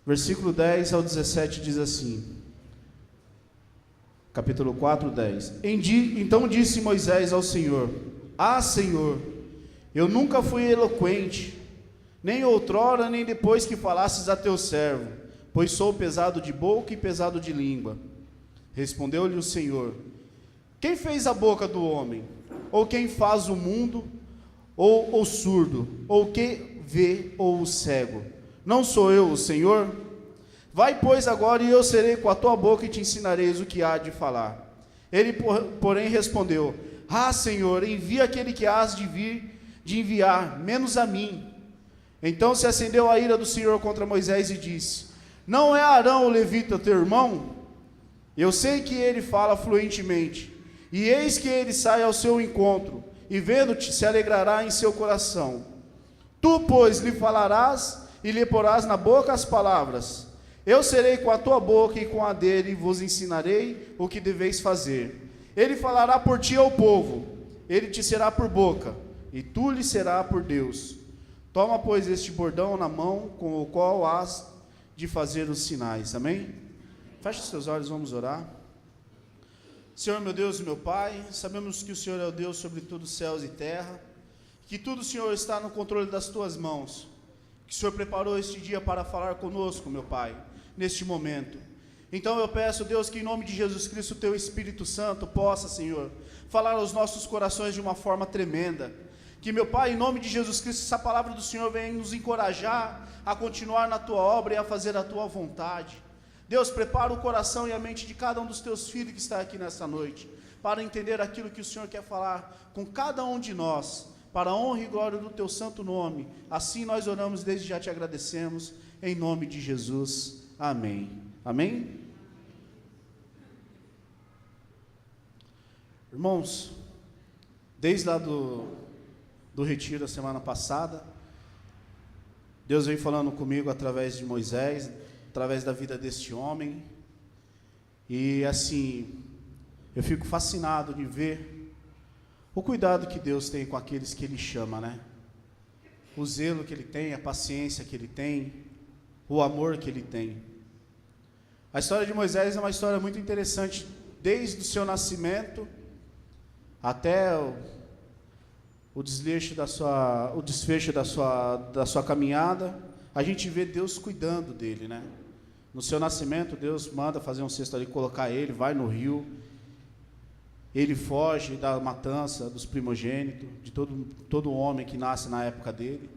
Versículo 10 ao 17 diz assim, capítulo 4, 10. Então disse Moisés ao Senhor: Ah, Senhor, eu nunca fui eloquente, nem outrora, nem depois que falasses a teu servo, pois sou pesado de boca e pesado de língua. Respondeu-lhe o Senhor: Quem fez a boca do homem? Ou quem faz o mundo? Ou o surdo? Ou quem vê? Ou o cego? Não sou eu o Senhor? Vai, pois, agora, e eu serei com a tua boca e te ensinareis o que há de falar. Ele, porém, respondeu: Ah, Senhor, envia aquele que hás de enviar, menos a mim. Então se acendeu a ira do Senhor contra Moisés e disse: Não é Arão o levita teu irmão? Eu sei que ele fala fluentemente, e eis que ele sai ao seu encontro, e vendo-te se alegrará em seu coração. Tu, pois, lhe falarás e lhe porás na boca as palavras. Eu serei com a tua boca e com a dele, e vos ensinarei o que deveis fazer. Ele falará por ti ao povo, ele te será por boca, e tu lhe será por Deus. Toma, pois, este bordão na mão, com o qual hás de fazer os sinais. Amém? Feche os seus olhos, vamos orar. Senhor, meu Deus e meu Pai, sabemos que o Senhor é o Deus sobre todos os céus e terra, que tudo, Senhor, está no controle das tuas mãos, que o Senhor preparou este dia para falar conosco, meu Pai, neste momento. Então eu peço, Deus, que em nome de Jesus Cristo, o teu Espírito Santo possa, Senhor, falar aos nossos corações de uma forma tremenda. Que, meu Pai, em nome de Jesus Cristo, essa palavra do Senhor venha nos encorajar a continuar na tua obra e a fazer a tua vontade. Deus, prepara o coração e a mente de cada um dos teus filhos que está aqui nessa noite, para entender aquilo que o Senhor quer falar com cada um de nós, para a honra e glória do teu santo nome. Assim nós oramos, desde já te agradecemos, em nome de Jesus. Amém. Amém? Irmãos, desde lá do retiro da semana passada, Deus vem falando comigo através de Moisés, através da vida deste homem, e assim, eu fico fascinado de ver o cuidado que Deus tem com aqueles que Ele chama, né? O zelo que Ele tem, a paciência que Ele tem, o amor que Ele tem. A história de Moisés é uma história muito interessante, desde o seu nascimento até o desfecho da sua caminhada. A gente vê Deus cuidando dele, né? No seu nascimento, Deus manda fazer um cesto ali, colocar ele, vai no rio, ele foge da matança dos primogênitos, de todo homem que nasce na época dele.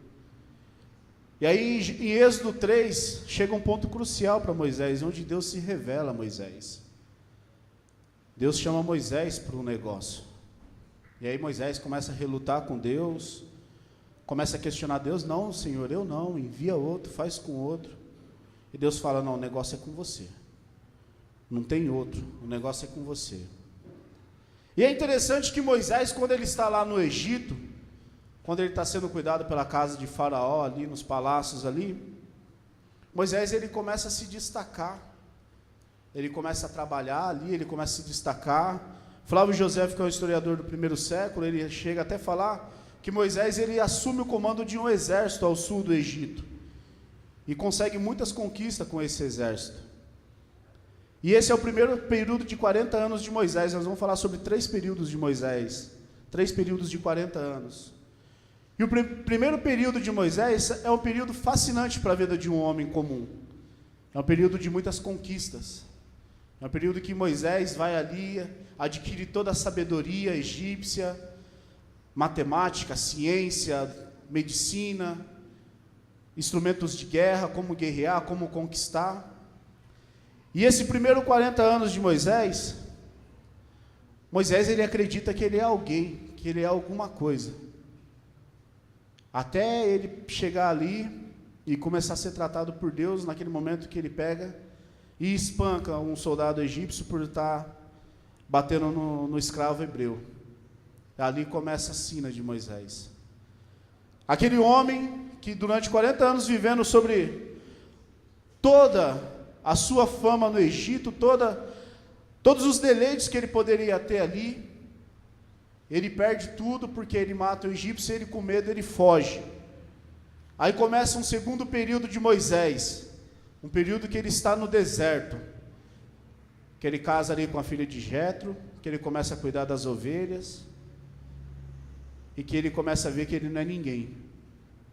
E aí, em Êxodo 3, chega um ponto crucial para Moisés, onde Deus se revela a Moisés. Deus chama Moisés para um negócio. E aí Moisés começa a relutar com Deus, começa a questionar Deus: não, Senhor, eu não, envia outro, faz com outro. E Deus fala: não, o negócio é com você, não tem outro, o negócio é com você. E é interessante que Moisés, quando ele está lá no Egito, quando ele está sendo cuidado pela casa de Faraó, ali nos palácios ali, Moisés, ele começa a se destacar, ele começa a trabalhar ali, ele começa a se destacar. Flávio José, que é um historiador do primeiro século, ele chega até a falar que Moisés, ele assume o comando de um exército ao sul do Egito, e consegue muitas conquistas com esse exército. E esse é o primeiro período de 40 anos de Moisés. Nós vamos falar sobre 3 períodos de Moisés, 3 períodos de 40 anos. E o primeiro período de Moisés é um período fascinante para a vida de um homem comum. É um período de muitas conquistas. É um período que Moisés vai ali, adquire toda a sabedoria egípcia, matemática, ciência, medicina, instrumentos de guerra, como guerrear, como conquistar. E esse primeiro 40 anos de Moisés, ele acredita que ele é alguém, que ele é alguma coisa. Até ele chegar ali e começar a ser tratado por Deus, naquele momento que ele pega e espanca um soldado egípcio por estar batendo no escravo hebreu. Ali começa a sina de Moisés. Aquele homem que durante 40 anos vivendo sobre toda a sua fama no Egito, todos os deleites que ele poderia ter ali, ele perde tudo porque ele mata o egípcio, e ele com medo, ele foge. Aí começa um segundo período de Moisés, um período que ele está no deserto, que ele casa ali com a filha de Jetro, que ele começa a cuidar das ovelhas, e que ele começa a ver que ele não é ninguém,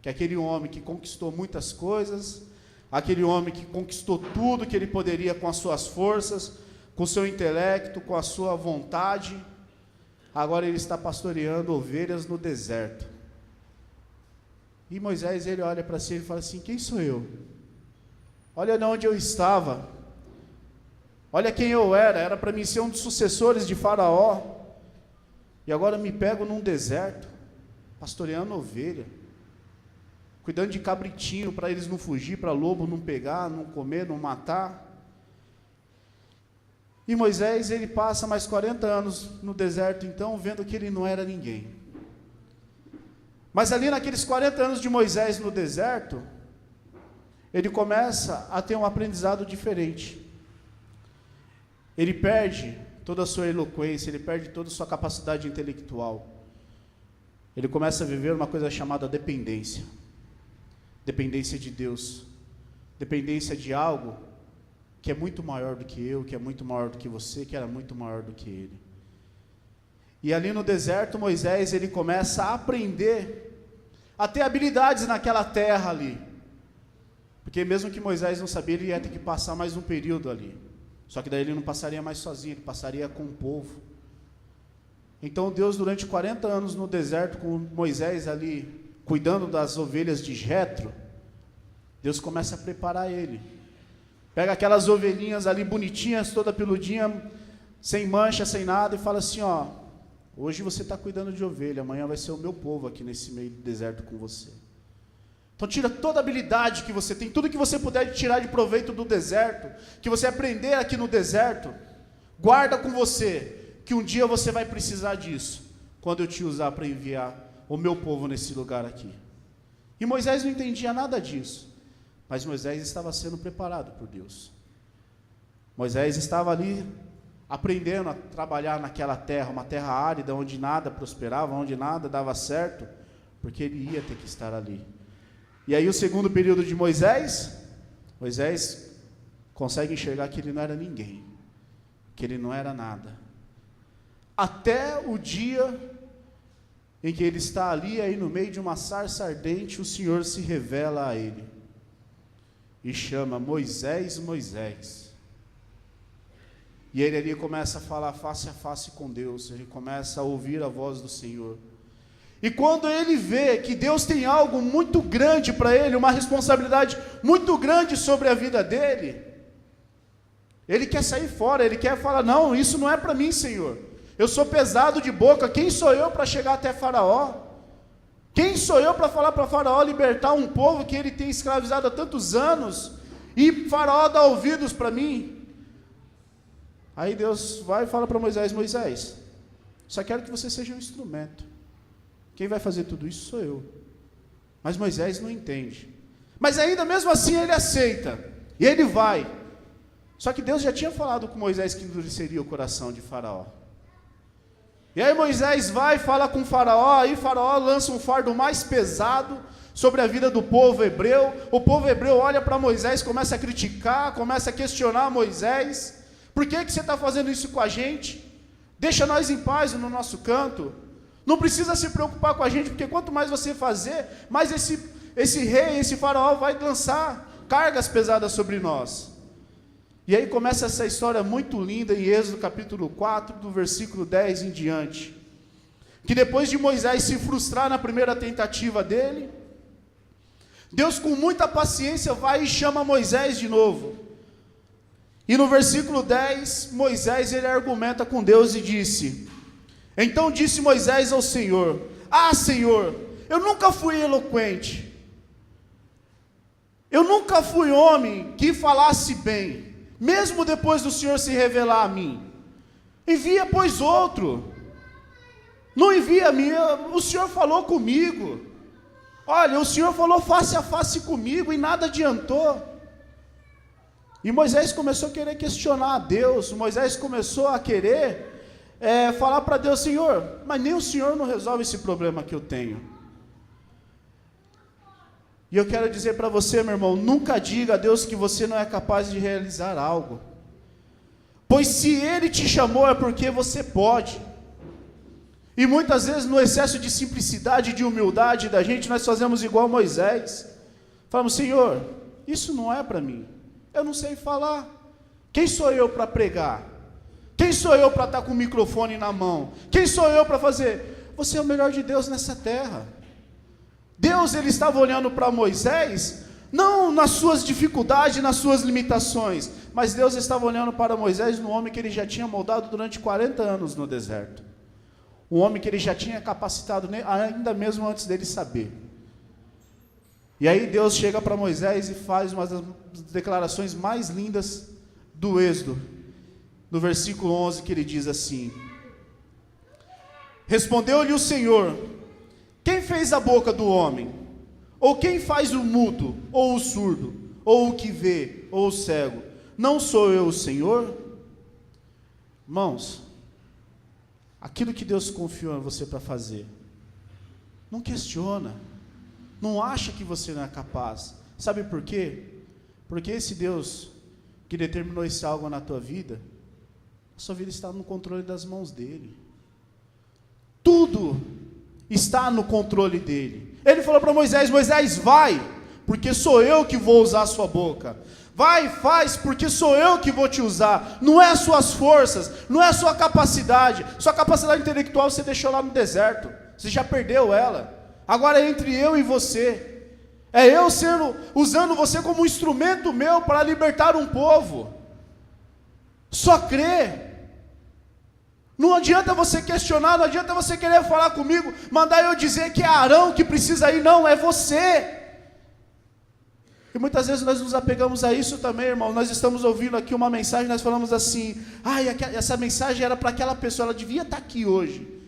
que aquele homem que conquistou muitas coisas, aquele homem que conquistou tudo que ele poderia com as suas forças, com o seu intelecto, com a sua vontade, agora ele está pastoreando ovelhas no deserto. E Moisés, ele olha para si e fala assim: quem sou eu? Olha de onde eu estava, olha quem eu era para mim ser um dos sucessores de Faraó, e agora me pego num deserto, pastoreando ovelha, cuidando de cabritinho para eles não fugir, para lobo não pegar, não comer, não matar. E Moisés, ele passa mais 40 anos no deserto, então, vendo que ele não era ninguém. Mas ali naqueles 40 anos de Moisés no deserto, ele começa a ter um aprendizado diferente. Ele perde toda a sua eloquência, ele perde toda a sua capacidade intelectual. Ele começa a viver uma coisa chamada dependência. Dependência de Deus. Dependência de algo que é muito maior do que eu, que é muito maior do que você, que era muito maior do que ele. E ali no deserto, Moisés, ele começa a aprender a ter habilidades naquela terra ali. Porque mesmo que Moisés não sabia, ele ia ter que passar mais um período ali. Só que daí ele não passaria mais sozinho, ele passaria com o povo. Então Deus, durante 40 anos no deserto, com Moisés ali, cuidando das ovelhas de Jetro, Deus começa a preparar ele. Pega aquelas ovelhinhas ali bonitinhas, toda peludinha, sem mancha, sem nada, e fala assim: ó, hoje você está cuidando de ovelha, amanhã vai ser o meu povo aqui nesse meio do deserto com você. Então tira toda a habilidade que você tem, tudo que você puder tirar de proveito do deserto, que você aprender aqui no deserto, guarda com você, que um dia você vai precisar disso, quando eu te usar para enviar o meu povo nesse lugar aqui. E Moisés não entendia nada disso, mas Moisés estava sendo preparado por Deus. Moisés estava ali aprendendo a trabalhar naquela terra, uma terra árida, onde nada prosperava, onde nada dava certo, porque ele ia ter que estar ali. E aí o segundo período de Moisés consegue enxergar que ele não era ninguém, que ele não era nada. Até o dia em que ele está ali, aí no meio de uma sarça ardente, o Senhor se revela a ele e chama: Moisés, Moisés. E ele ali começa a falar face a face com Deus, ele começa a ouvir a voz do Senhor. E quando ele vê que Deus tem algo muito grande para ele, uma responsabilidade muito grande sobre a vida dele, ele quer sair fora, ele quer falar: não, isso não é para mim, Senhor. Eu sou pesado de boca, quem sou eu para chegar até Faraó? Quem sou eu para falar para Faraó libertar um povo que ele tem escravizado há tantos anos, e Faraó dá ouvidos para mim? Aí Deus vai e fala para Moisés: Moisés, só quero que você seja um instrumento. Quem vai fazer tudo isso sou eu. Mas Moisés não entende. Mas ainda mesmo assim ele aceita. E ele vai. Só que Deus já tinha falado com Moisés que endureceria o coração de Faraó. E aí Moisés vai, fala com Faraó, aí Faraó lança um fardo mais pesado sobre a vida do povo hebreu. O povo hebreu olha para Moisés, começa a criticar, começa a questionar Moisés. Por que você está fazendo isso com a gente? Deixa nós em paz no nosso canto. Não precisa se preocupar com a gente, porque quanto mais você fazer, mais esse rei, esse faraó vai lançar cargas pesadas sobre nós. E aí começa essa história muito linda em Êxodo capítulo 4, do versículo 10 em diante. Que depois de Moisés se frustrar na primeira tentativa dele, Deus com muita paciência vai e chama Moisés de novo. E no versículo 10, Moisés ele argumenta com Deus e disse: então disse Moisés ao Senhor: ah, Senhor, eu nunca fui eloquente, eu nunca fui homem que falasse bem, mesmo depois do Senhor se revelar a mim. Envia, pois, outro. Não envia a mim, o Senhor falou comigo. Olha, o Senhor falou face a face comigo e nada adiantou. E Moisés começou a querer questionar a Deus. Moisés começou a querer falar para Deus: Senhor, mas nem o Senhor não resolve esse problema que eu tenho. E eu quero dizer para você, meu irmão, nunca diga a Deus que você não é capaz de realizar algo. Pois se Ele te chamou é porque você pode. E muitas vezes no excesso de simplicidade e de humildade da gente, nós fazemos igual Moisés. Falamos, Senhor, isso não é para mim. Eu não sei falar. Quem sou eu para pregar? Quem sou eu para estar com o microfone na mão? Quem sou eu para fazer? Você é o melhor de Deus nessa terra. Deus, ele estava olhando para Moisés, não nas suas dificuldades, nas suas limitações, mas Deus estava olhando para Moisés, no homem que ele já tinha moldado durante 40 anos no deserto. Um homem que ele já tinha capacitado, ainda mesmo antes dele saber. E aí Deus chega para Moisés e faz uma das declarações mais lindas do Êxodo, no versículo 11, que ele diz assim: respondeu-lhe o Senhor: quem fez a boca do homem? Ou quem faz o mudo, ou o surdo, ou o que vê, ou o cego? Não sou eu o Senhor? Irmãos, aquilo que Deus confiou em você para fazer, não questiona, não acha que você não é capaz. Sabe por quê? Porque esse Deus que determinou esse algo na tua vida, a sua vida está no controle das mãos dele. Tudo está no controle dele. Ele falou para Moisés: Moisés, vai, porque sou eu que vou usar a sua boca. Vai, faz, porque sou eu que vou te usar. Não é as suas forças, não é a sua capacidade. Sua capacidade intelectual você deixou lá no deserto, você já perdeu ela. Agora é entre eu e você. É eu usando você como um instrumento meu para libertar um povo. Só crê. Não adianta você questionar, não adianta você querer falar comigo, mandar eu dizer que é Arão que precisa ir. Não, é você. E muitas vezes nós nos apegamos a isso também, irmão. Nós estamos ouvindo aqui uma mensagem, nós falamos assim: essa mensagem era para aquela pessoa, ela devia estar aqui hoje.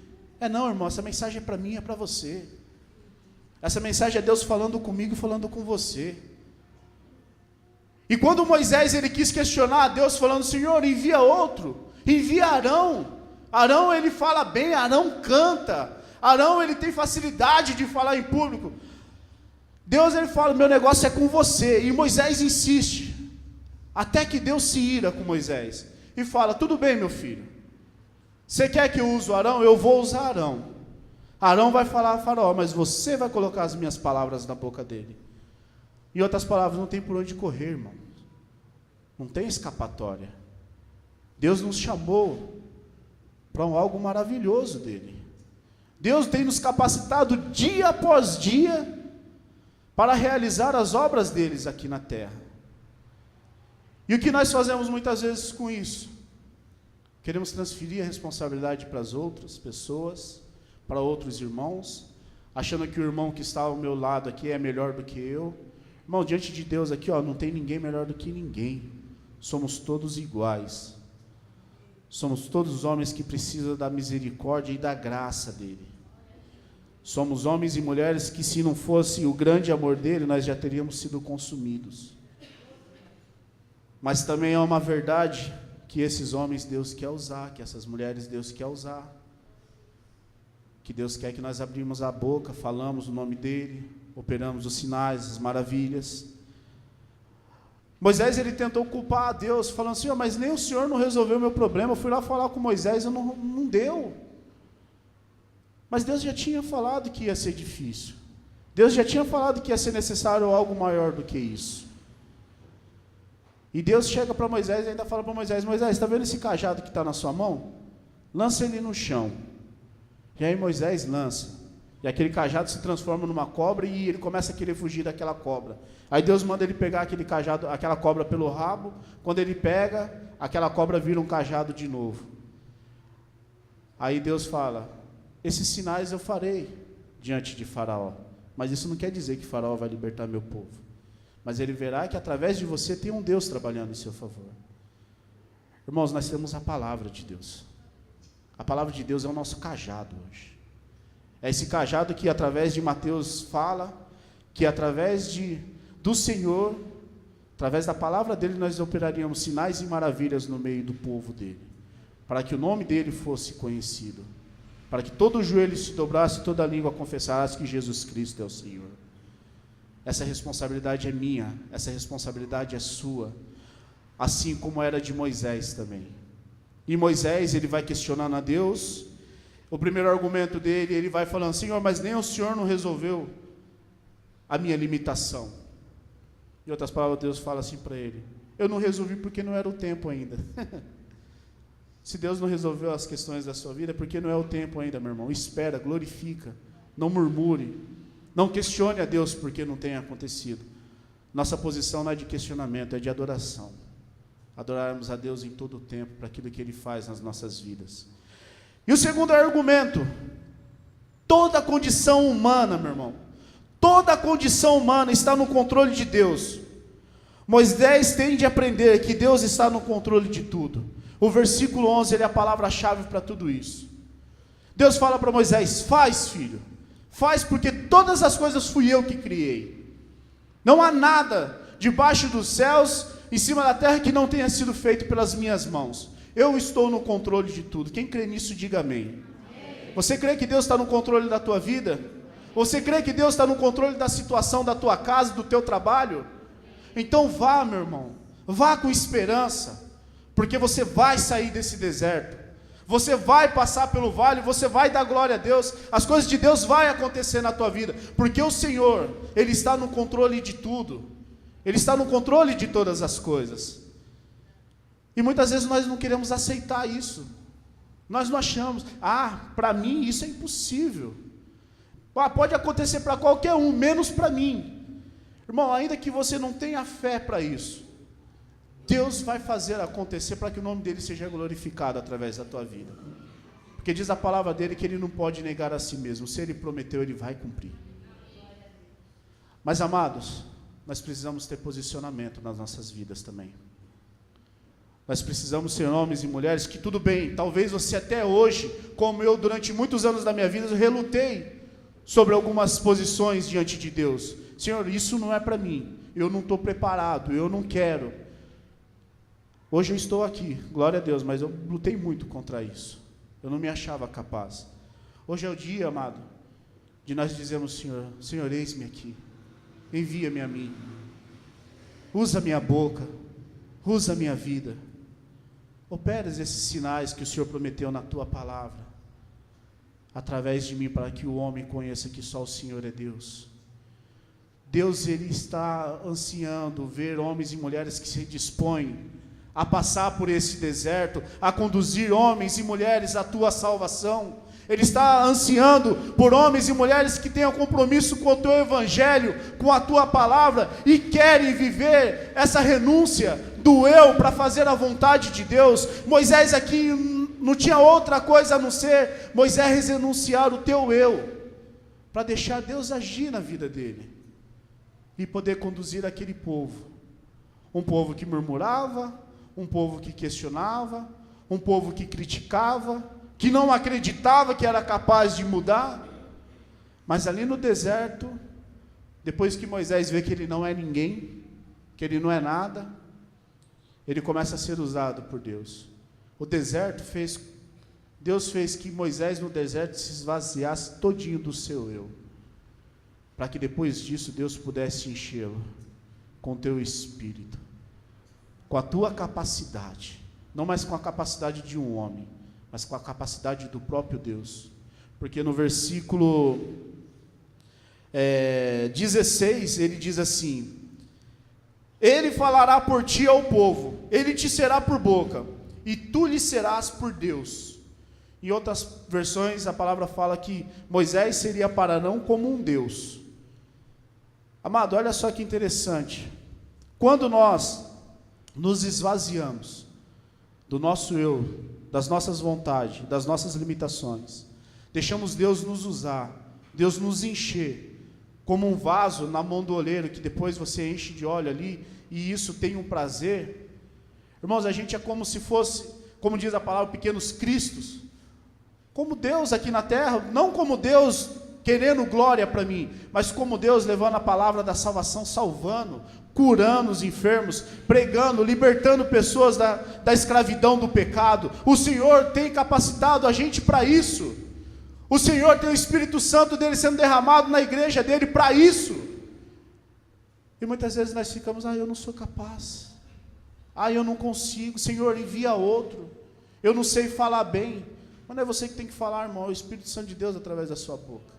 Não, irmão, essa mensagem é para mim, é para você. Essa mensagem é Deus falando comigo e falando com você. E quando Moisés ele quis questionar a Deus, falando: Senhor, envia outro, envia Arão. Arão ele fala bem, Arão canta, Arão ele tem facilidade de falar em público. Deus ele fala: meu negócio é com você. E Moisés insiste, até que Deus se ira com Moisés e fala: tudo bem, meu filho, você quer que eu use o Arão? Eu vou usar Arão. Arão vai falar a Faraó, mas você vai colocar as minhas palavras na boca dele. Em outras palavras, não tem por onde correr, irmão. Não tem escapatória. Deus nos chamou para algo maravilhoso dele. Deus tem nos capacitado dia após dia para realizar as obras deles aqui na terra. E o que nós fazemos muitas vezes com isso? Queremos transferir a responsabilidade para as outras pessoas, para outros irmãos, achando que o irmão que está ao meu lado aqui é melhor do que eu. Irmão, diante de Deus aqui, não tem ninguém melhor do que ninguém. Somos todos iguais. Somos todos homens que precisam da misericórdia e da graça dele. Somos homens e mulheres que, se não fosse o grande amor dele, nós já teríamos sido consumidos. Mas também é uma verdade que esses homens Deus quer usar, que essas mulheres Deus quer usar. Que Deus quer que nós abrimos a boca, falamos o nome dele, operamos os sinais, as maravilhas. Moisés ele tentou culpar a Deus, falando: Senhor, mas nem o Senhor não resolveu o meu problema. Eu fui lá falar com Moisés, não deu. Mas Deus já tinha falado que ia ser difícil. Deus já tinha falado que ia ser necessário algo maior do que isso. E Deus chega para Moisés e ainda fala para Moisés: Moisés, está vendo esse cajado que está na sua mão? Lança ele no chão. E aí Moisés lança, e aquele cajado se transforma numa cobra, e ele começa a querer fugir daquela cobra. Aí Deus manda ele pegar aquele cajado, aquela cobra pelo rabo. Quando ele pega, aquela cobra vira um cajado de novo. Aí Deus fala: esses sinais eu farei diante de Faraó, mas isso não quer dizer que Faraó vai libertar meu povo, mas ele verá que através de você tem um Deus trabalhando em seu favor. Irmãos, nós temos a palavra de Deus. A palavra de Deus é o nosso cajado hoje. É esse cajado que através de Mateus fala, que através do Senhor, através da palavra dele, nós operaríamos sinais e maravilhas no meio do povo dele, para que o nome dele fosse conhecido, para que todo joelho se dobrasse e toda língua confessasse que Jesus Cristo é o Senhor. essa responsabilidade é minha, essa responsabilidade é sua, assim como era de Moisés também. E Moisés, ele vai questionando a Deus. O primeiro argumento dele, ele vai falando: Senhor, mas nem o Senhor não resolveu a minha limitação. Em outras palavras, Deus fala assim para ele: eu não resolvi porque não era o tempo ainda. Se Deus não resolveu as questões da sua vida, é porque não é o tempo ainda, meu irmão. Espera, glorifica, não murmure, não questione a Deus porque não tem acontecido. Nossa posição não é de questionamento, é de adoração. Adorarmos a Deus em todo o tempo, para aquilo que Ele faz nas nossas vidas. E o segundo argumento: toda a condição humana, meu irmão, toda a condição humana está no controle de Deus. Moisés tem de aprender que Deus está no controle de tudo. O versículo 11, ele é a palavra-chave para tudo isso. Deus fala para Moisés: faz, filho, faz, porque todas as coisas fui eu que criei. Não há nada debaixo dos céus, em cima da terra, que não tenha sido feito pelas minhas mãos. Eu estou no controle de tudo. Quem crê nisso, diga amém. Você crê que Deus está no controle da tua vida? Você crê que Deus está no controle da situação da tua casa, do teu trabalho? Então vá, meu irmão, vá com esperança, porque você vai sair desse deserto, você vai passar pelo vale, você vai dar glória a Deus, as coisas de Deus vão acontecer na tua vida, porque o Senhor, Ele está no controle de tudo, Ele está no controle de todas as coisas. E muitas vezes nós não queremos aceitar isso, nós não achamos: para mim isso é impossível, pode acontecer para qualquer um, menos para mim. Irmão, ainda que você não tenha fé para isso, Deus vai fazer acontecer para que o nome dele seja glorificado através da tua vida. Porque diz a palavra dele que ele não pode negar a si mesmo. Se ele prometeu, ele vai cumprir. Mas, amados, nós precisamos ter posicionamento nas nossas vidas também. Nós precisamos ser homens e mulheres que, tudo bem, talvez você até hoje, como eu, durante muitos anos da minha vida, eu relutei sobre algumas posições diante de Deus. Senhor, isso não é para mim, eu não estou preparado, eu não quero. Hoje eu estou aqui, glória a Deus, mas eu lutei muito contra isso. Eu não me achava capaz. Hoje é o dia, amado, de nós dizermos: Senhor, Senhor, eis-me aqui, envia-me a mim, usa minha boca, usa a minha vida, opera esses sinais que o Senhor prometeu na tua palavra, através de mim, para que o homem conheça que só o Senhor é Deus. Deus, Ele está ansiando ver homens e mulheres que se dispõem a passar por esse deserto, a conduzir homens e mulheres à tua salvação. Ele está ansiando por homens e mulheres que tenham compromisso com o teu evangelho, com a tua palavra, e querem viver essa renúncia do eu para fazer a vontade de Deus. Moisés aqui não tinha outra coisa a não ser Moisés renunciar o teu eu, para deixar Deus agir na vida dele, e poder conduzir aquele povo, um povo que murmurava, um povo que questionava, um povo que criticava, que não acreditava que era capaz de mudar. Mas ali no deserto, depois que Moisés vê que ele não é ninguém, que ele não é nada, ele começa a ser usado por Deus. O deserto Deus fez que Moisés no deserto se esvaziasse todinho do seu eu, para que depois disso Deus pudesse enchê-lo com o teu espírito, com a tua capacidade, não mais com a capacidade de um homem, mas com a capacidade do próprio Deus. Porque no versículo 16, ele diz assim: Ele falará por ti ao povo, ele te será por boca, e tu lhe serás por Deus. Em outras versões, a palavra fala que Moisés seria para Arão como um Deus. Amado, olha só que interessante. Quando nós nos esvaziamos do nosso eu, das nossas vontades, das nossas limitações, deixamos Deus nos usar, Deus nos encher, como um vaso na mão do oleiro, que depois você enche de óleo ali, e isso tem um prazer. Irmãos, a gente é como se fosse, como diz a palavra, pequenos cristos, como Deus aqui na terra, não como Deus querendo glória para mim, mas como Deus levando a palavra da salvação, salvando, curando os enfermos, pregando, libertando pessoas da escravidão do pecado. O Senhor tem capacitado a gente para isso. O Senhor tem o Espírito Santo dele sendo derramado na igreja dele para isso. E muitas vezes nós ficamos, eu não sou capaz, eu não consigo, Senhor, envia outro, eu não sei falar bem. Mas não é você que tem que falar, irmão, é o Espírito Santo de Deus através da sua boca.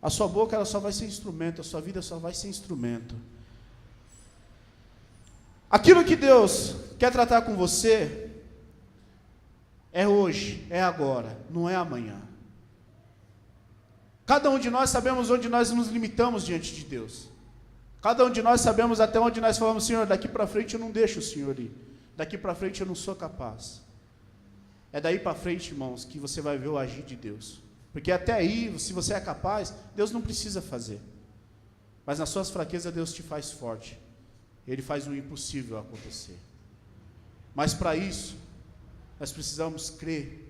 A sua boca, ela só vai ser instrumento, a sua vida só vai ser instrumento. Aquilo que Deus quer tratar com você, é hoje, é agora, não é amanhã. Cada um de nós sabemos onde nós nos limitamos diante de Deus. Cada um de nós sabemos até onde nós falamos, Senhor, daqui para frente eu não deixo o Senhor ir. Daqui para frente eu não sou capaz. É daí para frente, irmãos, que você vai ver o agir de Deus. Porque até aí, se você é capaz, Deus não precisa fazer. Mas nas suas fraquezas, Deus te faz forte. Ele faz o impossível acontecer. Mas para isso, nós precisamos crer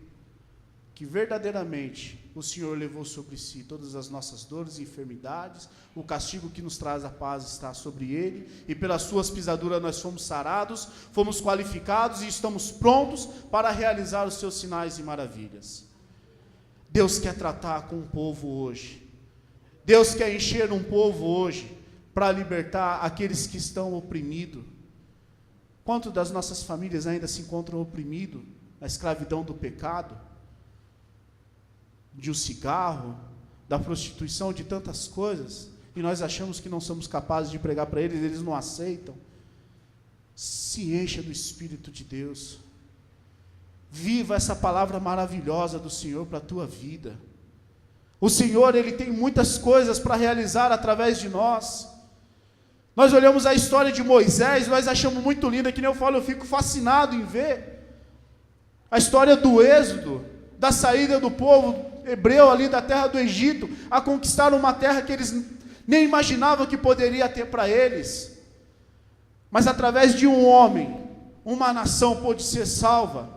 que verdadeiramente o Senhor levou sobre si todas as nossas dores e enfermidades, o castigo que nos traz a paz está sobre Ele, e pelas suas pisaduras nós fomos sarados, fomos qualificados e estamos prontos para realizar os seus sinais e maravilhas. Deus quer tratar com o povo hoje. Deus quer encher um povo hoje para libertar aqueles que estão oprimidos. Quanto das nossas famílias ainda se encontram oprimidos na escravidão do pecado, de um cigarro, da prostituição, de tantas coisas, e nós achamos que não somos capazes de pregar para eles, eles não aceitam. Se encha do Espírito de Deus. Viva essa palavra maravilhosa do Senhor para a tua vida. O Senhor, Ele tem muitas coisas para realizar através de nós. Nós olhamos a história de Moisés, nós achamos muito linda, que nem eu falo, eu fico fascinado em ver a história do êxodo, da saída do povo hebreu ali da terra do Egito, a conquistar uma terra que eles nem imaginavam que poderia ter para eles. Mas através de um homem, uma nação pôde ser salva.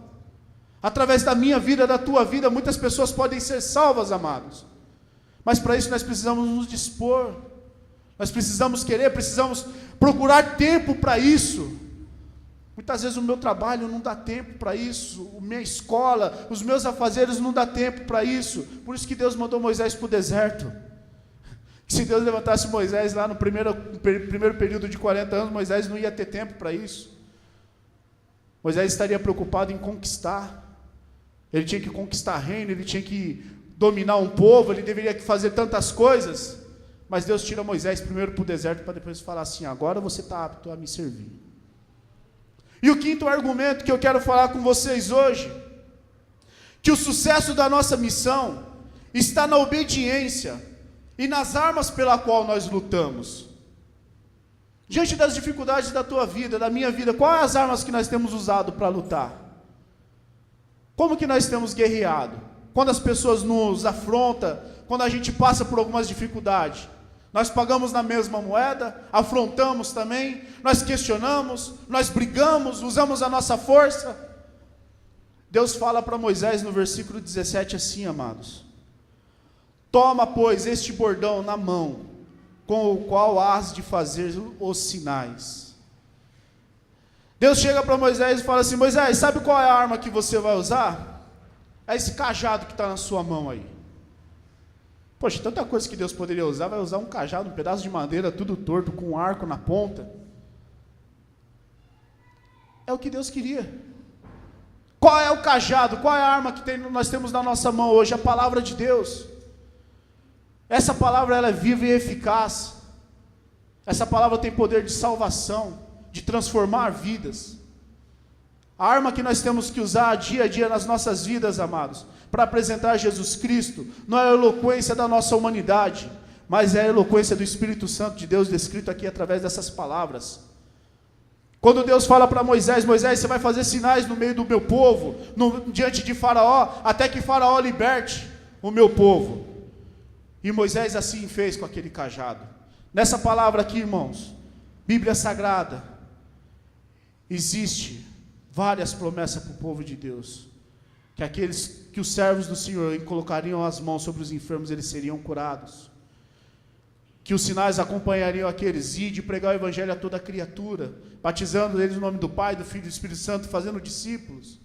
Através da minha vida, da tua vida, muitas pessoas podem ser salvas, amados. Mas para isso nós precisamos nos dispor. Nós precisamos querer, precisamos procurar tempo para isso. Muitas vezes o meu trabalho não dá tempo para isso, a minha escola, os meus afazeres não dá tempo para isso. Por isso que Deus mandou Moisés para o deserto. Se Deus levantasse Moisés lá no primeiro período de 40 anos, Moisés não ia ter tempo para isso. Moisés estaria preocupado em conquistar. Ele tinha que conquistar reino, ele tinha que dominar um povo, ele deveria fazer tantas coisas. Mas Deus tira Moisés primeiro para o deserto, para depois falar assim, agora você está apto a me servir. E o quinto argumento que eu quero falar com vocês hoje, que o sucesso da nossa missão está na obediência e nas armas pela qual nós lutamos. Diante das dificuldades da tua vida, da minha vida, quais as armas que nós temos usado para lutar? Como que nós temos guerreado? Quando as pessoas nos afrontam, quando a gente passa por algumas dificuldades, nós pagamos na mesma moeda, afrontamos também, nós questionamos, nós brigamos, usamos a nossa força. Deus fala para Moisés no versículo 17 assim, amados: toma, pois, este bordão na mão, com o qual hás de fazer os sinais. Deus chega para Moisés e fala assim, Moisés, sabe qual é a arma que você vai usar? É esse cajado que está na sua mão aí. Poxa, tanta coisa que Deus poderia usar, vai usar um cajado, um pedaço de madeira, tudo torto, com um arco na ponta. É o que Deus queria. Qual é o cajado, qual é a arma que nós temos na nossa mão hoje? A palavra de Deus. Essa palavra, ela é viva e eficaz. Essa palavra tem poder de salvação, de transformar vidas. A arma que nós temos que usar dia a dia nas nossas vidas, amados, para apresentar Jesus Cristo, não é a eloquência da nossa humanidade, mas é a eloquência do Espírito Santo de Deus, descrito aqui através dessas palavras. Quando Deus fala para Moisés, Moisés, você vai fazer sinais no meio do meu povo, diante de Faraó, até que Faraó liberte o meu povo. E Moisés assim fez com aquele cajado. Nessa palavra aqui, irmãos, Bíblia Sagrada, existe várias promessas para o povo de Deus, que os servos do Senhor colocariam as mãos sobre os enfermos, eles seriam curados, que os sinais acompanhariam aqueles, ide pregar o evangelho a toda criatura, batizando eles no nome do Pai, do Filho e do Espírito Santo, fazendo discípulos.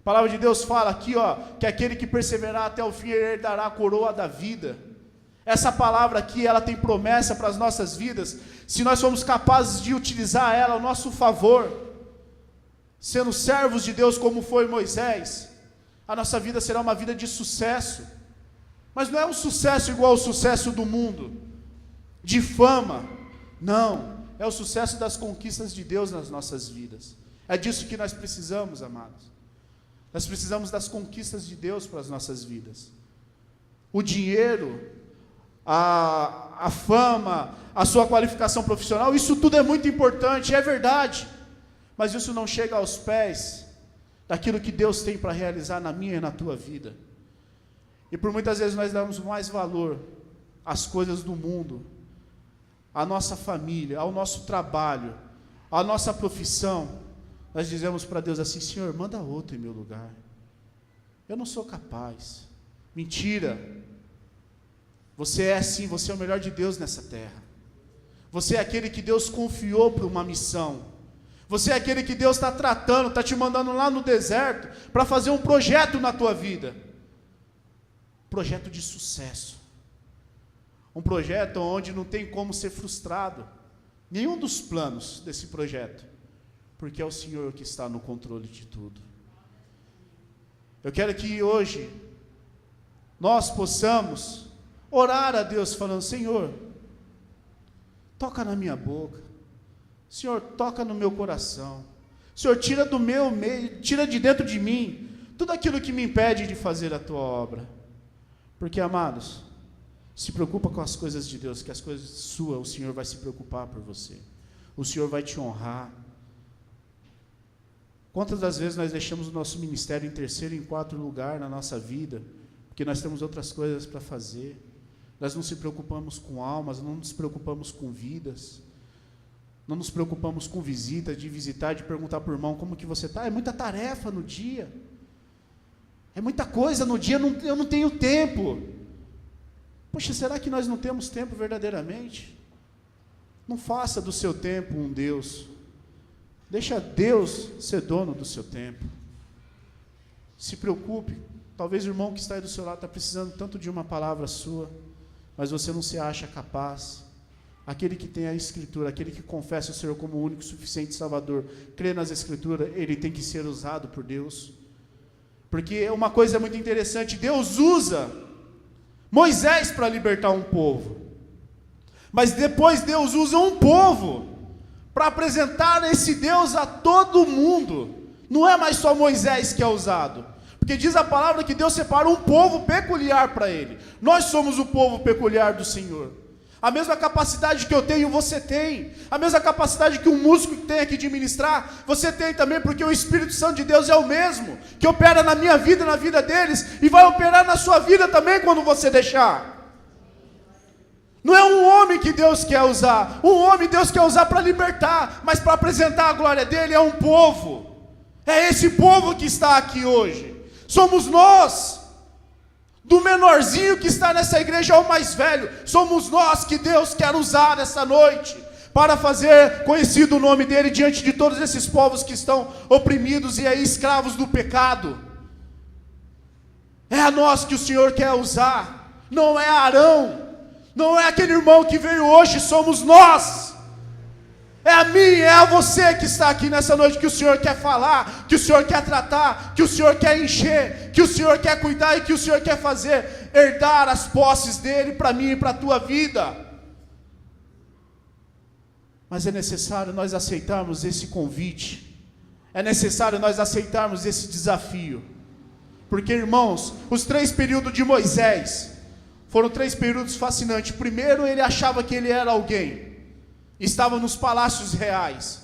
A palavra de Deus fala aqui, que aquele que perseverar até o fim, ele herdará a coroa da vida. Essa palavra aqui, ela tem promessa para as nossas vidas, se nós formos capazes de utilizar ela ao nosso favor, sendo servos de Deus como foi Moisés, a nossa vida será uma vida de sucesso, mas não é um sucesso igual ao sucesso do mundo, de fama, não, é o sucesso das conquistas de Deus nas nossas vidas. É disso que nós precisamos, amados. Nós precisamos das conquistas de Deus para as nossas vidas. O dinheiro, a fama, a sua qualificação profissional, isso tudo é muito importante, é verdade, mas isso não chega aos pés daquilo que Deus tem para realizar na minha e na tua vida. E por muitas vezes nós damos mais valor às coisas do mundo, à nossa família, ao nosso trabalho, à nossa profissão. Nós dizemos para Deus assim: Senhor, manda outro em meu lugar, eu não sou capaz. Mentira. Você é sim, você é o melhor de Deus nessa terra. Você é aquele que Deus confiou para uma missão. Você é aquele que Deus está tratando, está te mandando lá no deserto para fazer um projeto na tua vida. Projeto de sucesso. Um projeto onde não tem como ser frustrado nenhum dos planos desse projeto, porque é o Senhor que está no controle de tudo. Eu quero que hoje nós possamos orar a Deus falando: Senhor, toca na minha boca, Senhor, toca no meu coração, Senhor, tira do meu meio, tira de dentro de mim tudo aquilo que me impede de fazer a tua obra. Porque, amados, se preocupa com as coisas de Deus, que as coisas suas o Senhor vai se preocupar por você, o Senhor vai te honrar. Quantas das vezes nós deixamos o nosso ministério em terceiro e em quarto lugar na nossa vida, porque nós temos outras coisas para fazer. Nós não se preocupamos com almas, não nos preocupamos com vidas, não nos preocupamos com visita, de visitar, de perguntar para o irmão como que você está. É muita tarefa no dia, é muita coisa no dia, eu não tenho tempo. Poxa, será que nós não temos tempo verdadeiramente? Não faça do seu tempo um Deus, deixa Deus ser dono do seu tempo. Se preocupe. Talvez o irmão que está aí do seu lado está precisando tanto de uma palavra sua, mas você não se acha capaz. Aquele que tem a Escritura, aquele que confessa o Senhor como o único, suficiente Salvador, crê nas Escrituras, ele tem que ser usado por Deus. Porque uma coisa muito interessante, Deus usa Moisés para libertar um povo, mas depois Deus usa um povo para apresentar esse Deus a todo mundo. Não é mais só Moisés que é usado, porque diz a palavra que Deus separa um povo peculiar para Ele. Nós somos o povo peculiar do Senhor. A mesma capacidade que eu tenho, você tem. A mesma capacidade que um músico tem aqui de ministrar, você tem também, porque o Espírito Santo de Deus é o mesmo, que opera na minha vida, na vida deles, e vai operar na sua vida também quando você deixar. Não é um homem que Deus quer usar. Um homem Deus quer usar para libertar, mas para apresentar a glória dele é um povo. É esse povo que está aqui hoje. Somos nós, do menorzinho que está nessa igreja ao mais velho, somos nós que Deus quer usar essa noite, para fazer conhecido o nome dele diante de todos esses povos que estão oprimidos e aí escravos do pecado. É a nós que o Senhor quer usar, não é Arão, não é aquele irmão que veio hoje, somos nós. É a mim, é a você que está aqui nessa noite que o Senhor quer falar, que o Senhor quer tratar, que o Senhor quer encher, que o Senhor quer cuidar e que o Senhor quer fazer herdar as posses dele para mim e para a tua vida. Mas é necessário nós aceitarmos esse convite, é necessário nós aceitarmos esse desafio, porque, irmãos, os 3 períodos de Moisés foram 3 períodos fascinantes. Primeiro, ele achava que ele era alguém, estava nos palácios reais.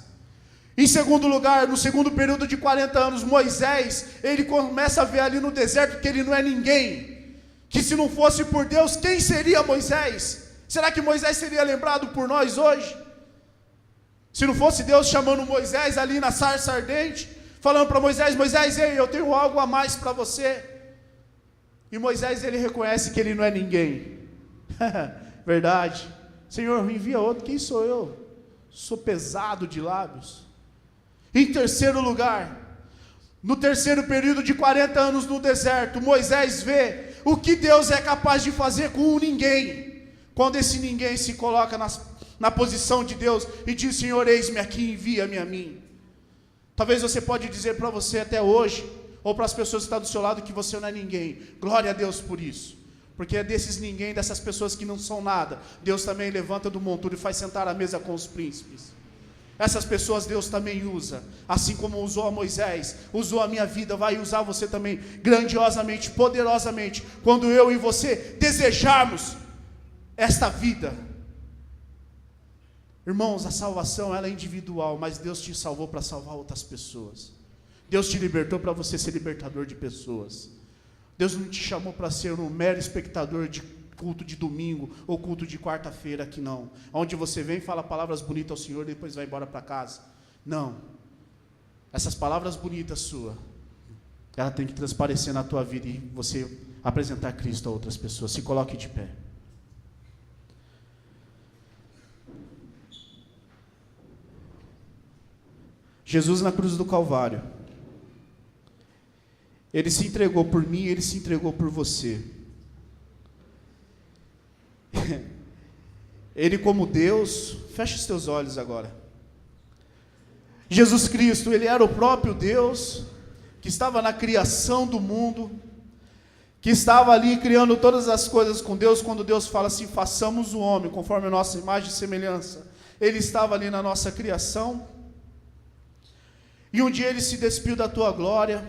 Em segundo lugar, no segundo período de 40 anos, Moisés, ele começa a ver ali no deserto que ele não é ninguém, que se não fosse por Deus, quem seria Moisés? Será que Moisés seria lembrado por nós hoje? Se não fosse Deus chamando Moisés ali na sarça ardente, falando para Moisés: Moisés, ei, eu tenho algo a mais para você. E Moisés, ele reconhece que ele não é ninguém. Verdade. Senhor, envia outro. Quem sou eu? Sou pesado de lábios. Em terceiro lugar, no terceiro período de 40 anos no deserto, Moisés vê o que Deus é capaz de fazer com um ninguém. Quando esse ninguém se coloca na posição de Deus e diz: Senhor, eis-me aqui, envia-me a mim. Talvez você pode dizer para você até hoje, ou para as pessoas que estão do seu lado, que você não é ninguém. Glória a Deus por isso. Porque é desses ninguém, dessas pessoas que não são nada, Deus também levanta do monturo e faz sentar à mesa com os príncipes. Essas pessoas Deus também usa, assim como usou a Moisés, usou a minha vida, vai usar você também, grandiosamente, poderosamente, quando eu e você desejarmos esta vida. Irmãos, a salvação ela é individual, mas Deus te salvou para salvar outras pessoas. Deus te libertou para você ser libertador de pessoas. Deus não te chamou para ser um mero espectador de culto de domingo ou culto de quarta-feira aqui, não. Onde você vem e fala palavras bonitas ao Senhor e depois vai embora para casa. Não. Essas palavras bonitas suas, ela tem que transparecer na tua vida e você apresentar Cristo a outras pessoas. Se coloque de pé. Jesus na cruz do Calvário, Ele se entregou por mim, Ele se entregou por você. Ele como Deus, fecha os teus olhos agora. Jesus Cristo, Ele era o próprio Deus, que estava na criação do mundo, que estava ali criando todas as coisas com Deus, quando Deus fala assim, façamos o homem, conforme a nossa imagem e semelhança. Ele estava ali na nossa criação, e um dia Ele se despiu da tua glória,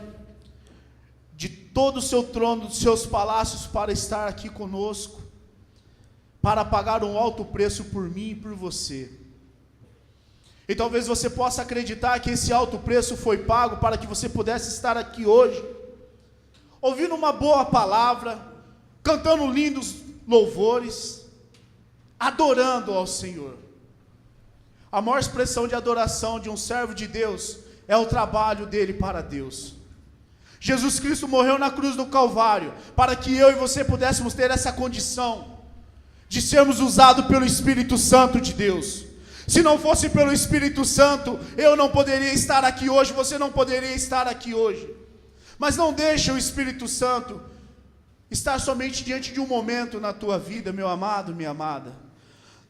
de todo o seu trono, dos seus palácios, para estar aqui conosco, para pagar um alto preço por mim e por você. E talvez você possa acreditar que esse alto preço foi pago para que você pudesse estar aqui hoje, ouvindo uma boa palavra, cantando lindos louvores, adorando ao Senhor. A maior expressão de adoração de um servo de Deus é o trabalho dele para Deus. Jesus Cristo morreu na cruz do Calvário para que eu e você pudéssemos ter essa condição de sermos usados pelo Espírito Santo de Deus. Se não fosse pelo Espírito Santo, eu não poderia estar aqui hoje, você não poderia estar aqui hoje. Mas não deixe o Espírito Santo estar somente diante de um momento na tua vida, meu amado, minha amada.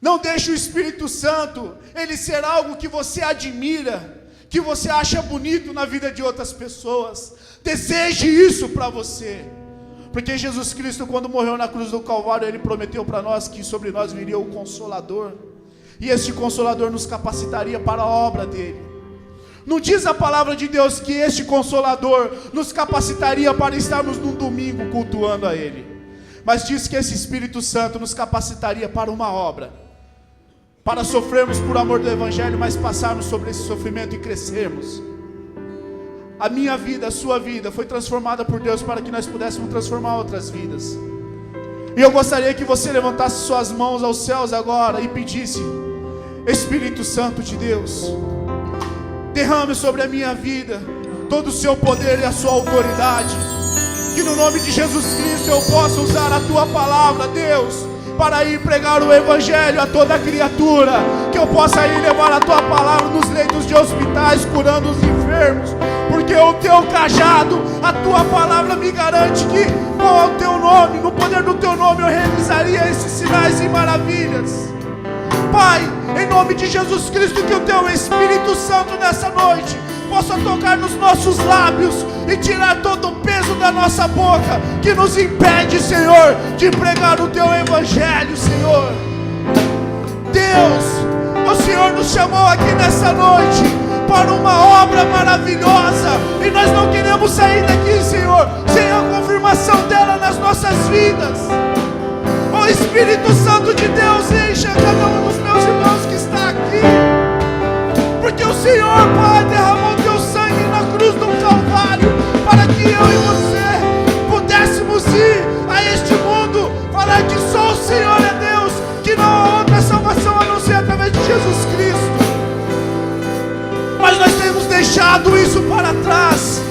Não deixe o Espírito Santo, ele ser algo que você admira, que você acha bonito na vida de outras pessoas. Deseje isso para você. Porque Jesus Cristo, quando morreu na cruz do Calvário, Ele prometeu para nós que sobre nós viria o Consolador. E este Consolador nos capacitaria para a obra dEle. Não diz a palavra de Deus que este Consolador nos capacitaria para estarmos num domingo cultuando a Ele. Mas diz que esse Espírito Santo nos capacitaria para uma obra. Para sofrermos por amor do Evangelho, mas passarmos sobre esse sofrimento e crescermos. A minha vida, a sua vida foi transformada por Deus para que nós pudéssemos transformar outras vidas. E eu gostaria que você levantasse suas mãos aos céus agora e pedisse: Espírito Santo de Deus, derrame sobre a minha vida todo o seu poder e a sua autoridade. Que no nome de Jesus Cristo eu possa usar a tua palavra, Deus, para ir pregar o Evangelho a toda criatura. Que eu possa ir levar a tua palavra nos leitos de hospitais, curando os enfermos. Porque o teu cajado, a tua palavra me garante que com o teu nome, no poder do teu nome, eu realizaria esses sinais e maravilhas. Pai, em nome de Jesus Cristo, que o teu Espírito Santo nessa noite possa tocar nos nossos lábios e tirar todo o peso da nossa boca que nos impede, Senhor, de pregar o teu Evangelho, Senhor. Deus, o Senhor nos chamou aqui nessa noite para uma obra maravilhosa, e nós não queremos sair daqui, Senhor, sem a confirmação dela nas nossas vidas. Ó Espírito Santo de Deus, encha cada um dos meus irmãos que está aqui, porque o Senhor, Pai, derramou teu sangue na cruz do Calvário, para que eu e você pudéssemos ir a este mundo, falar que só o Senhor é Deus, que não há outra salvação a não ser através de Jesus Cristo. Mas nós temos deixado isso para trás,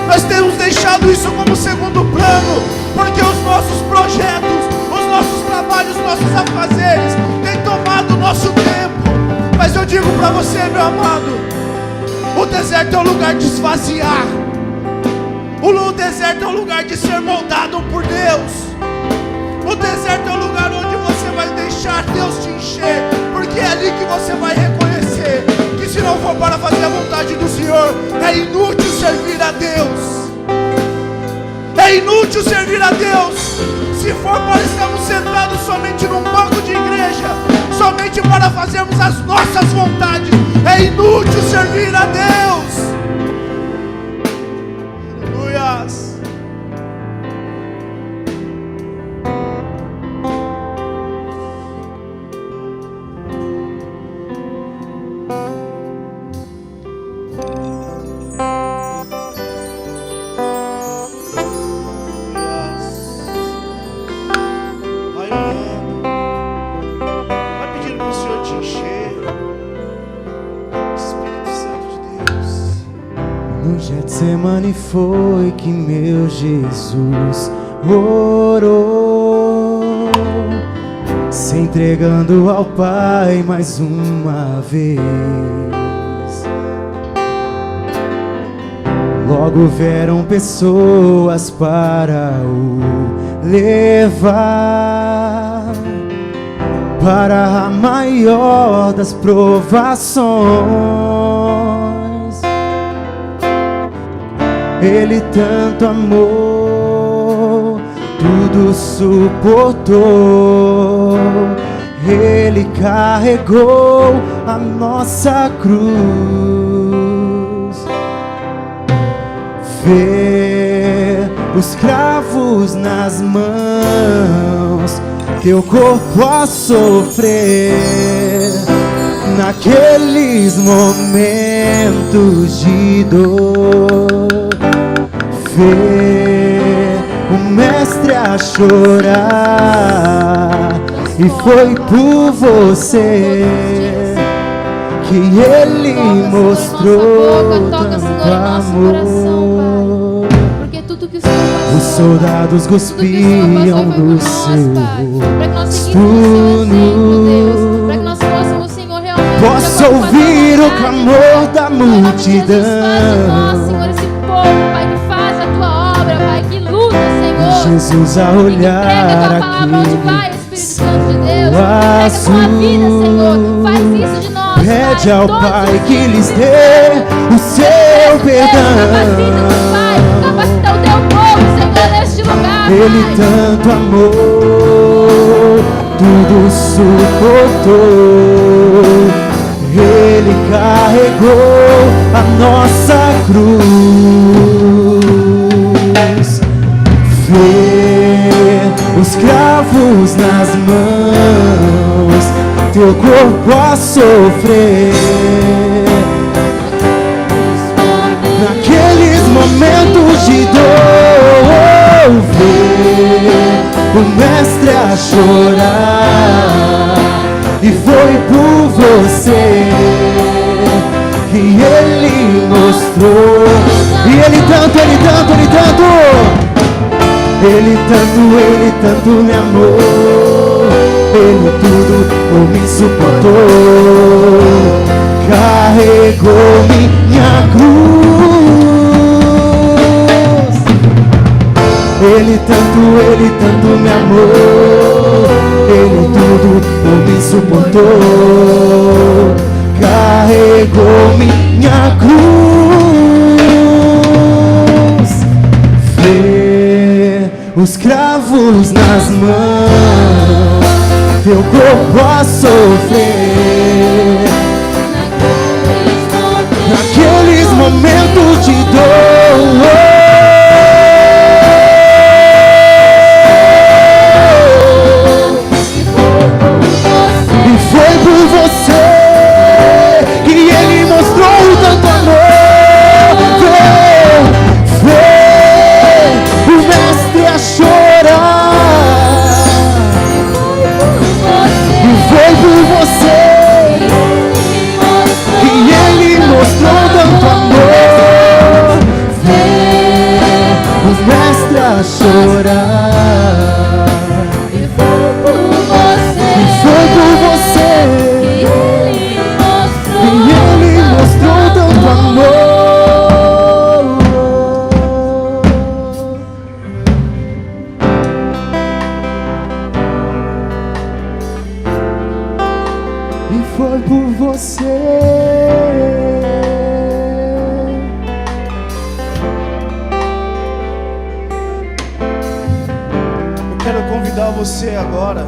nós temos deixado isso como segundo plano, porque os nossos projetos, os nossos trabalhos, os nossos afazeres têm tomado o nosso tempo. Mas eu digo para você, meu amado, o deserto é o lugar de esvaziar, o deserto é o lugar de ser moldado por Deus, o deserto é o lugar onde você vai deixar deixar Deus te encher, porque é ali que você vai reconhecer que se não for para fazer a vontade do Senhor, é inútil servir a Deus. É inútil servir a Deus se for para estarmos sentados somente num banco de igreja, somente para fazermos as nossas vontades. É inútil servir a Deus. Aleluias. Getsemane foi que meu Jesus orou, se entregando ao Pai mais uma vez. Logo vieram pessoas para o levar para a maior das provações. Ele tanto amou, tudo suportou. Ele carregou a nossa cruz. Ver os cravos nas mãos, teu corpo a sofrer, naqueles momentos de dor. Ver o mestre a chorar, e foi por você que ele mostrou tanto amor. Os soldados cuspiam do seu turno. Posso ouvir o clamor da multidão. Jesus a olhar aquele céu azul, pede ao Pai que lhes dê o seu perdão. Ele tanto amou, tudo suportou. Ele carregou a nossa cruz. Ver os cravos nas mãos, teu corpo a sofrer, naqueles momentos de dor. Ver o mestre a chorar, e foi por você que ele mostrou. E ele tanto me amou. Ele tudo por mim suportou, carregou minha cruz. Ele tanto me amou. Ele tudo por mim suportou, carregou minha cruz. Ver os cravos nas mãos, teu corpo a sofrer, naqueles momentos de dor. Foi por você que ele mostrou tanto amor. Ver o mestre a chorar, e foi por você que ele mostrou tanto amor. Ver o mestre a chorar, e foi por você que ele mostrou tanto amor. agora,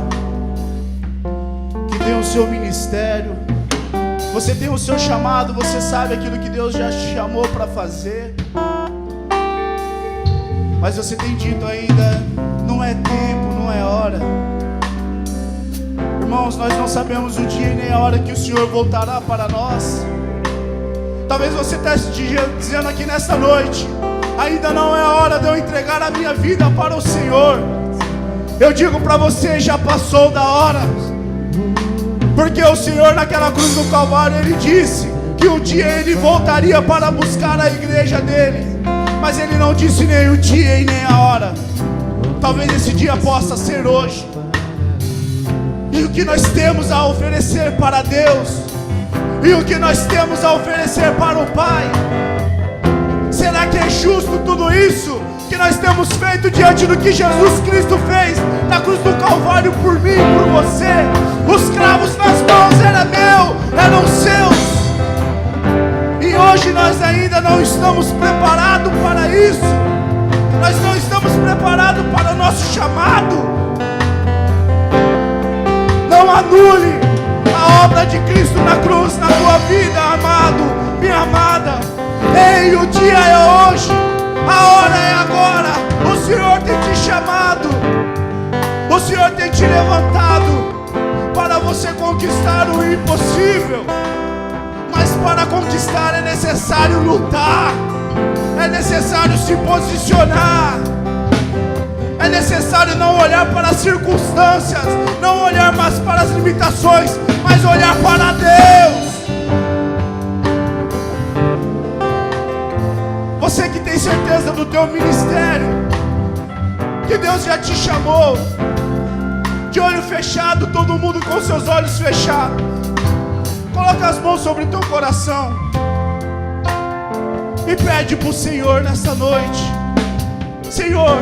que tem o seu ministério, você tem o seu chamado, você sabe aquilo que Deus já te chamou para fazer, mas você tem dito ainda, não é tempo, não é hora. Irmãos, nós não sabemos o dia e nem a hora que o Senhor voltará para nós. Talvez você esteja dizendo aqui nesta noite, ainda não é a hora de eu entregar a minha vida para o Senhor. Eu digo para você, já passou da hora. Porque o Senhor naquela cruz do Calvário, Ele disse que um dia Ele voltaria para buscar a igreja dEle. Mas Ele não disse nem o dia e nem a hora. Talvez esse dia possa ser hoje. E o que nós temos a oferecer para Deus, e o que nós temos a oferecer para o Pai, será que é justo tudo isso que nós temos feito diante do que Jesus Cristo fez na cruz do Calvário por mim e por você? Os cravos nas mãos eram seus, e hoje nós ainda não estamos preparados para isso. Nós não estamos preparados para o nosso chamado. Não anule a obra de Cristo na cruz, na tua vida, amado, minha amada. Ei, o dia é hoje, a hora é agora. O Senhor tem te chamado, o Senhor tem te levantado para você conquistar o impossível. Mas para conquistar é necessário lutar, é necessário se posicionar. É necessário não olhar para as circunstâncias, não olhar mais para as limitações, mas olhar para Deus. Você que tem certeza do teu ministério, que Deus já te chamou, de olho fechado, todo mundo com seus olhos fechados, coloca as mãos sobre o teu coração e pede para o Senhor nessa noite: Senhor,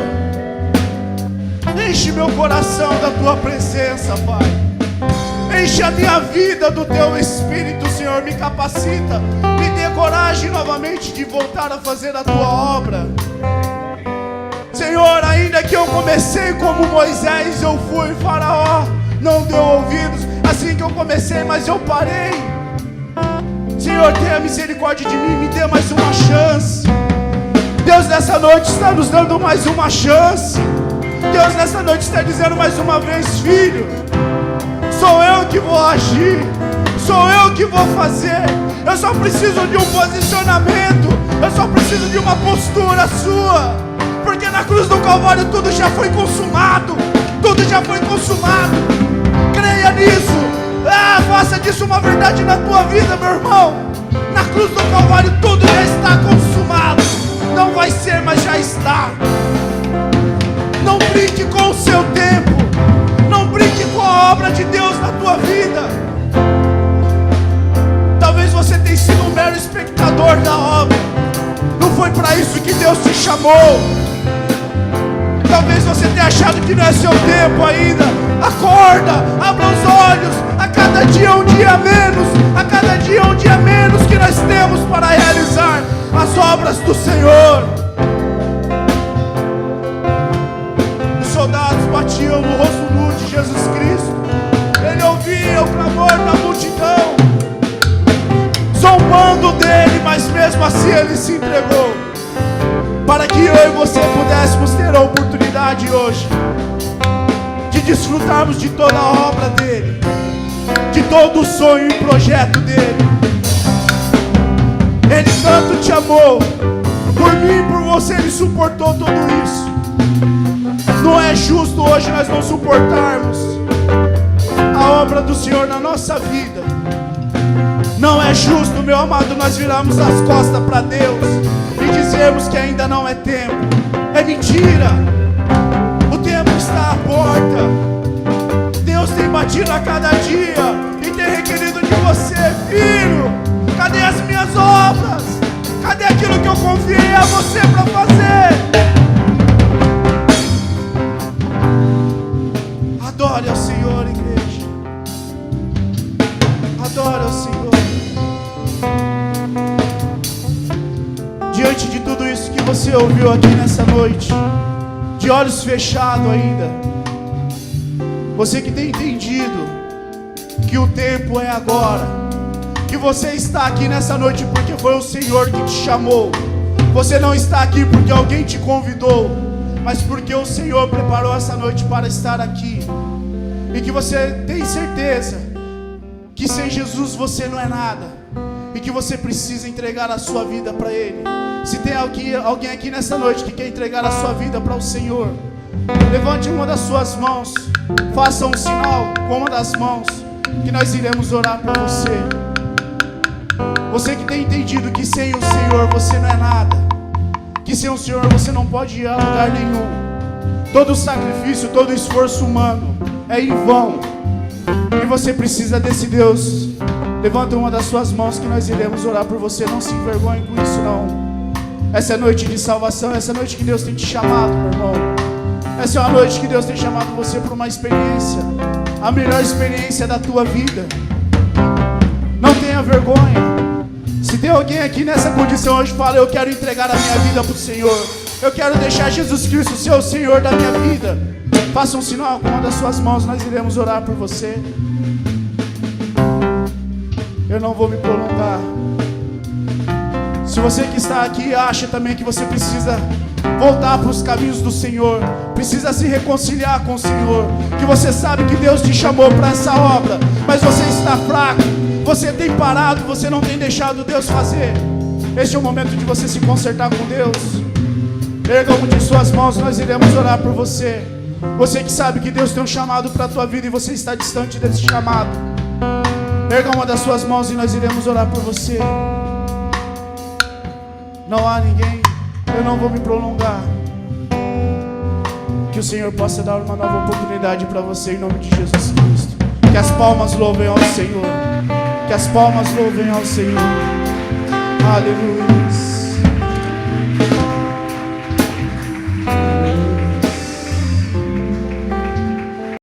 enche meu coração da tua presença, Pai. Enche a minha vida do teu Espírito, Senhor. Me capacita, me dê coragem novamente de voltar a fazer a tua obra. Senhor, ainda que eu comecei como Moisés, eu fui, Faraó não deu ouvidos. Assim que eu comecei, mas eu parei. Senhor, tenha misericórdia de mim, me dê mais uma chance. Deus, nessa noite está nos dando mais uma chance. Deus, nessa noite está dizendo mais uma vez: filho, sou eu que vou agir, sou eu que vou fazer. Eu só preciso de um posicionamento, eu só preciso de uma postura sua. Porque na cruz do Calvário tudo já foi consumado, tudo já foi consumado. Creia nisso, faça disso uma verdade na tua vida, meu irmão. Na cruz do Calvário tudo já está consumado. Não vai ser, mas já está. Não brinque com o seu tempo, não brinque com a obra de Deus na tua vida. Talvez você tenha sido um mero espectador da obra, não foi para isso que Deus te chamou. Talvez você tenha achado que não é seu tempo ainda. Acorda, abra os olhos. A cada dia um dia menos, a cada dia um dia menos que nós temos para realizar as obras do Senhor. Soldados batiam no rosto nu de Jesus Cristo. Ele ouvia o clamor da multidão, zombando dele, mas mesmo assim ele se entregou, para que eu e você pudéssemos ter a oportunidade hoje de desfrutarmos de toda a obra dele, de todo o sonho e projeto dele. Ele tanto te amou, por mim e por você ele suportou tudo isso. Não é justo hoje nós não suportarmos a obra do Senhor na nossa vida. Não é justo, meu amado, nós virarmos as costas para Deus e dizermos que ainda não é tempo. É mentira. O tempo está à porta. Deus tem batido a cada dia e tem requerido de você: filho, cadê as minhas obras? Cadê aquilo que eu confiei a você para fazer? Adore ao Senhor, igreja. Adore ao Senhor. Diante de tudo isso que você ouviu aqui nessa noite, de olhos fechados ainda, Você que tem entendido que o tempo é agora, que você está aqui nessa noite porque foi o Senhor que te chamou. Você não está aqui porque alguém te convidou, mas porque o Senhor preparou essa noite para estar aqui. E que você tem certeza que sem Jesus você não é nada, e que você precisa entregar a sua vida para Ele. Se tem alguém aqui nessa noite que quer entregar a sua vida para o Senhor, levante uma das suas mãos, faça um sinal com uma das mãos, que nós iremos orar por você. Você que tem entendido que sem o Senhor você não é nada, que sem o Senhor você não pode ir a lugar nenhum. Todo sacrifício, todo esforço humano é em vão, e você precisa desse Deus. Levanta uma das suas mãos que nós iremos orar por você. Não se envergonhe com isso não. Essa é a noite de salvação, essa é a noite que Deus tem te chamado, meu irmão. Essa é uma noite que Deus tem chamado você para uma experiência, a melhor experiência da tua vida. Não tenha vergonha. Se tem alguém aqui nessa condição hoje, fala: eu quero entregar a minha vida para o Senhor, eu quero deixar Jesus Cristo ser o Senhor da minha vida. Faça um sinal com uma das suas mãos, nós iremos orar por você. Eu não vou me prolongar. Se você que está aqui acha também que você precisa voltar para os caminhos do Senhor, precisa se reconciliar com o Senhor, que você sabe que Deus te chamou para essa obra, mas você está fraco, você tem parado, você não tem deixado Deus fazer. Este é o momento de você se consertar com Deus. Erga uma de suas mãos, nós iremos orar por você. Você que sabe que Deus tem um chamado para a tua vida e você está distante desse chamado, erga uma das suas mãos e nós iremos orar por você. Não há ninguém, eu não vou me prolongar. Que o Senhor possa dar uma nova oportunidade para você em nome de Jesus Cristo. Que as palmas louvem ao Senhor. Que as palmas louvem ao Senhor. Aleluia.